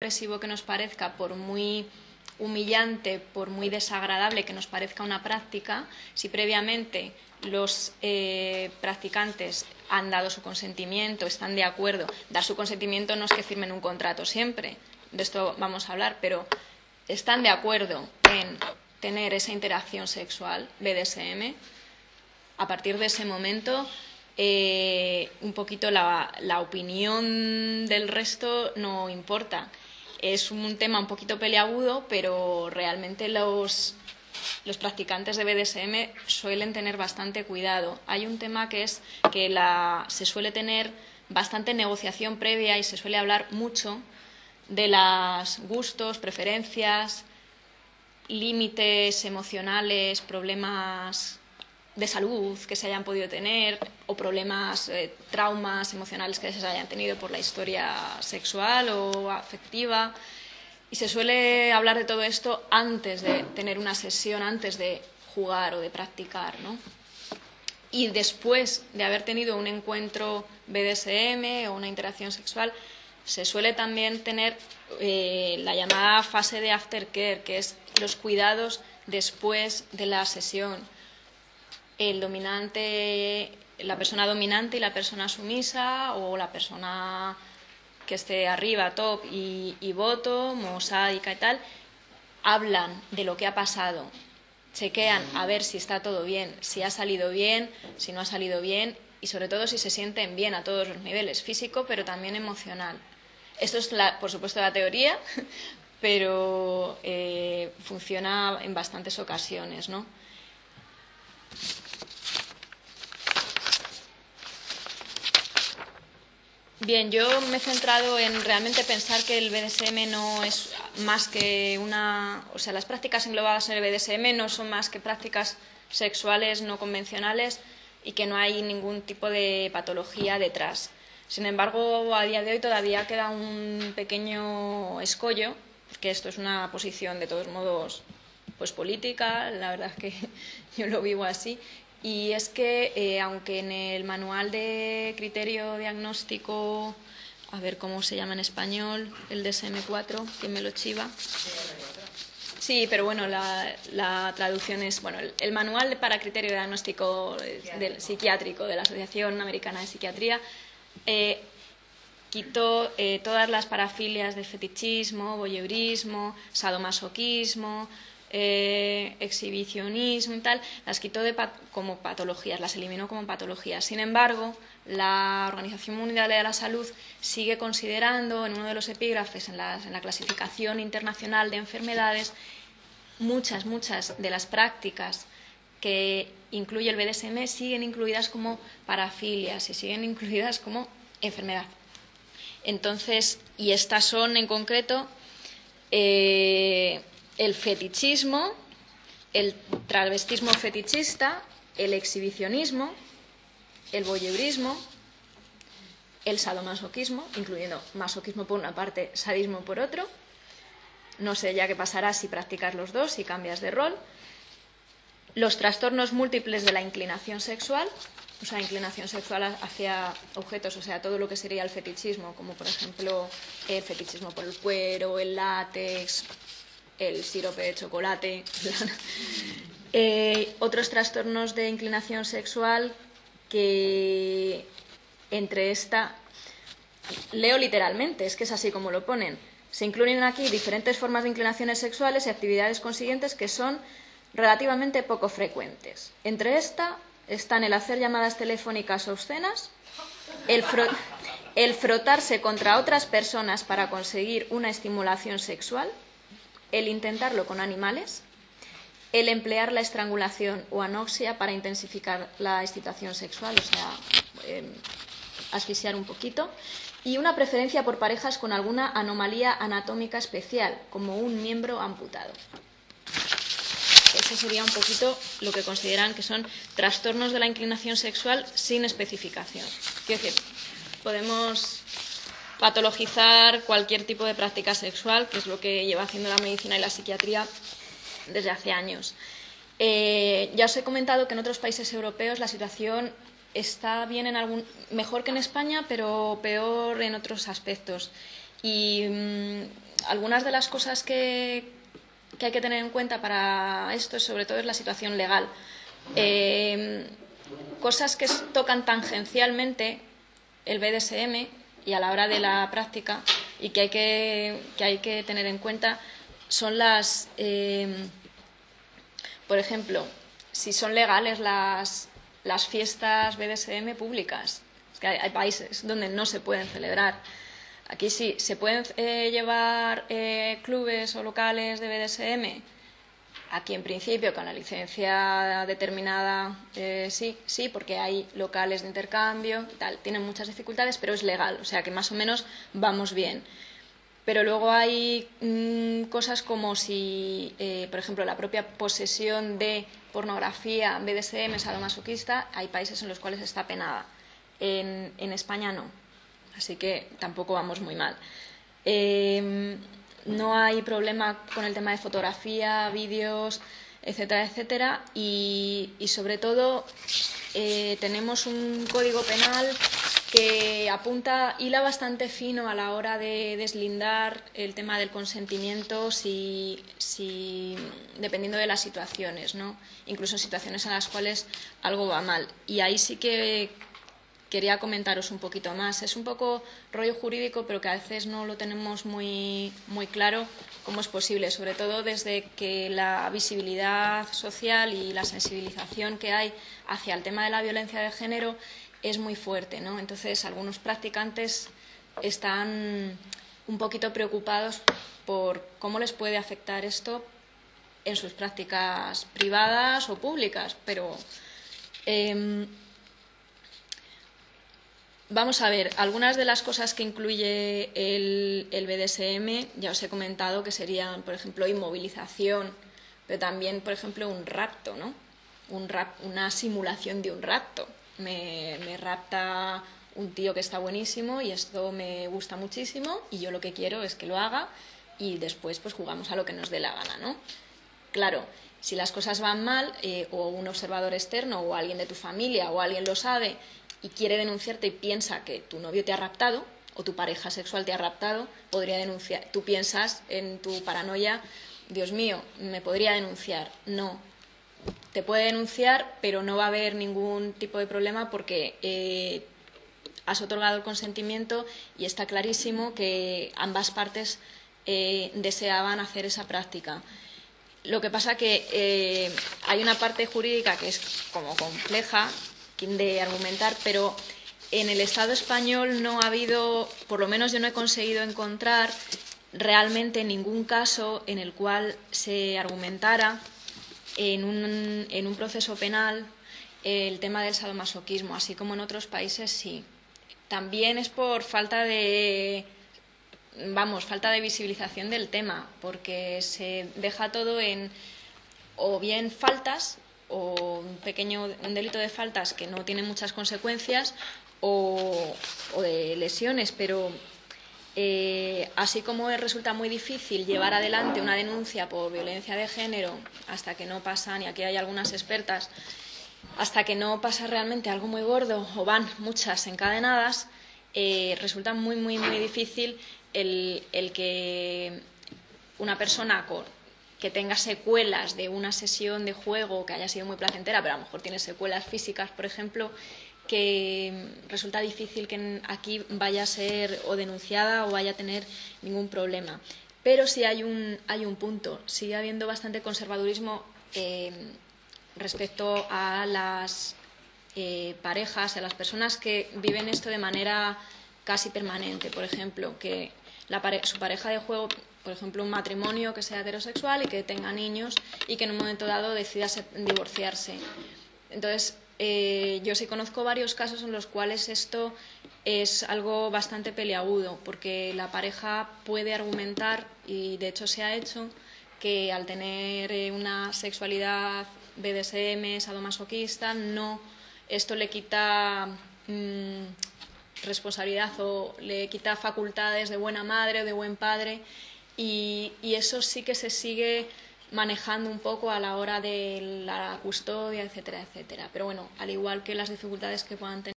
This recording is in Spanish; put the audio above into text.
opresivo que nos parezca, por muy humillante, por muy desagradable que nos parezca una práctica, si previamente los practicantes han dado su consentimiento, están de acuerdo. Dar su consentimiento no es que firmen un contrato siempre, de esto vamos a hablar, pero están de acuerdo en tener esa interacción sexual, BDSM, a partir de ese momento un poquito la opinión del resto no importa. Es un tema un poquito peliagudo, pero realmente los practicantes de BDSM suelen tener bastante cuidado. Hay un tema que es que se suele tener bastante negociación previa y se suele hablar mucho de los gustos, preferencias, límites emocionales, problemas de salud que se hayan podido tener o problemas, traumas emocionales que se hayan tenido por la historia sexual o afectiva. Y se suele hablar de todo esto antes de tener una sesión, antes de jugar o de practicar, ¿no? Y después de haber tenido un encuentro BDSM o una interacción sexual, se suele también tener la llamada fase de aftercare, que es los cuidados después de la sesión. El dominante, la persona dominante y la persona sumisa, o la persona que esté arriba, top y bottom, o sádica y tal, hablan de lo que ha pasado, chequean a ver si está todo bien, si ha salido bien, si no ha salido bien, y sobre todo si se sienten bien a todos los niveles, físico pero también emocional. Esto es, por supuesto, la teoría, pero funciona en bastantes ocasiones, ¿no? Bien, yo me he centrado en realmente pensar que el BDSM no es más que o sea, las prácticas englobadas en el BDSM no son más que prácticas sexuales no convencionales y que no hay ningún tipo de patología detrás. Sin embargo, a día de hoy todavía queda un pequeño escollo, porque esto es una posición de todos modos pues política, la verdad es que yo lo vivo así. Y es que, aunque en el manual de criterio diagnóstico, a ver cómo se llama en español, el DSM-4, que me lo chiva. Sí, pero bueno, la traducción es, bueno, el manual para criterio diagnóstico psiquiátrico de la Asociación Americana de Psiquiatría quitó todas las parafilias de fetichismo, voyeurismo, sadomasoquismo, exhibicionismo y tal, las quitó como patologías, las eliminó como patologías. Sin embargo, la Organización Mundial de la Salud sigue considerando en uno de los epígrafes en la clasificación internacional de enfermedades muchas de las prácticas que incluye el BDSM siguen incluidas como parafilias y siguen incluidas como enfermedad. Entonces, y estas son en concreto el fetichismo, el travestismo fetichista, el exhibicionismo, el voyeurismo, el sadomasoquismo, incluyendo masoquismo por una parte, sadismo por otro. No sé ya qué pasará si practicas los dos, si cambias de rol. Los trastornos múltiples de la inclinación sexual, o sea, inclinación sexual hacia objetos, o sea, todo lo que sería el fetichismo, como por ejemplo el fetichismo por el cuero, el látex, el sirope de chocolate. Otros trastornos de inclinación sexual que entre leo literalmente, es que es así como lo ponen. Se incluyen aquí diferentes formas de inclinaciones sexuales y actividades consiguientes que son relativamente poco frecuentes. Entre están el hacer llamadas telefónicas obscenas, el frotarse contra otras personas para conseguir una estimulación sexual, el intentarlo con animales, el emplear la estrangulación o anoxia para intensificar la excitación sexual, o sea, asfixiar un poquito, y una preferencia por parejas con alguna anomalía anatómica especial, como un miembro amputado. Eso sería un poquito lo que consideran que son trastornos de la inclinación sexual sin especificación. Quiero decir, podemos patologizar cualquier tipo de práctica sexual, que es lo que lleva haciendo la medicina y la psiquiatría desde hace años. Ya os he comentado que en otros países europeos la situación está bien mejor que en España, pero peor en otros aspectos. Y algunas de las cosas que hay que tener en cuenta para esto, sobre todo, es la situación legal. Cosas que tocan tangencialmente el BDSM y a la hora de la práctica y que hay que tener en cuenta son las, por ejemplo, si son legales las fiestas BDSM públicas. Es que hay países donde no se pueden celebrar. Aquí sí, ¿se pueden llevar clubes o locales de BDSM? Aquí, en principio, con la licencia determinada, sí, porque hay locales de intercambio y tal. Tienen muchas dificultades, pero es legal, o sea que más o menos vamos bien. Pero luego hay cosas como si, por ejemplo, la propia posesión de pornografía, BDSM, sadomasoquista, hay países en los cuales está penada. En España no, así que tampoco vamos muy mal. No hay problema con el tema de fotografía, vídeos, etcétera, etcétera. Y sobre todo tenemos un código penal que hila bastante fino a la hora de deslindar el tema del consentimiento dependiendo de las situaciones, ¿no? Incluso en situaciones en las cuales algo va mal. Y ahí sí que quería comentaros un poquito más. Es un poco rollo jurídico, pero que a veces no lo tenemos muy, muy claro cómo es posible, sobre todo desde que la visibilidad social y la sensibilización que hay hacia el tema de la violencia de género es muy fuerte, ¿no? Entonces, algunos practicantes están un poquito preocupados por cómo les puede afectar esto en sus prácticas privadas o públicas, pero vamos a ver, algunas de las cosas que incluye el BDSM, ya os he comentado que serían, por ejemplo, inmovilización, pero también, por ejemplo, un rapto, ¿no? Una simulación de un rapto. Me rapta un tío que está buenísimo y esto me gusta muchísimo y yo lo que quiero es que lo haga y después pues jugamos a lo que nos dé la gana, ¿no? Claro, si las cosas van mal o un observador externo o alguien de tu familia o alguien lo sabe y quiere denunciarte y piensa que tu novio te ha raptado o tu pareja sexual te ha raptado, podría denunciar. Tú piensas en tu paranoia, Dios mío, ¿me podría denunciar? No. Te puede denunciar, pero no va a haber ningún tipo de problema porque has otorgado el consentimiento y está clarísimo que ambas partes deseaban hacer esa práctica. Lo que pasa que hay una parte jurídica que es como compleja de argumentar, pero en el Estado español no ha habido, por lo menos yo no he conseguido encontrar realmente ningún caso en el cual se argumentara en un proceso penal el tema del sadomasoquismo, así como en otros países sí. También es por falta de visibilización del tema, porque se deja todo en o bien faltas o un delito de faltas que no tiene muchas consecuencias o de lesiones, pero así como resulta muy difícil llevar adelante una denuncia por violencia de género hasta que no pasan, y aquí hay algunas expertas, hasta que no pasa realmente algo muy gordo o van muchas encadenadas, resulta muy, muy, muy difícil el que una persona que tenga secuelas de una sesión de juego que haya sido muy placentera, pero a lo mejor tiene secuelas físicas, por ejemplo, que resulta difícil que aquí vaya a ser o denunciada o vaya a tener ningún problema. Pero sí hay un punto, sigue habiendo bastante conservadurismo respecto a las parejas, a las personas que viven esto de manera casi permanente. Por ejemplo, que su pareja de juego, por ejemplo, un matrimonio que sea heterosexual y que tenga niños y que en un momento dado decida divorciarse. Entonces, yo sí conozco varios casos en los cuales esto es algo bastante peliagudo, porque la pareja puede argumentar, y de hecho se ha hecho, que al tener una sexualidad BDSM, sadomasoquista, esto le quita responsabilidad o le quita facultades de buena madre o de buen padre, y eso sí que se sigue manejando un poco a la hora de la custodia, etcétera, etcétera. Pero bueno, al igual que las dificultades que puedan tener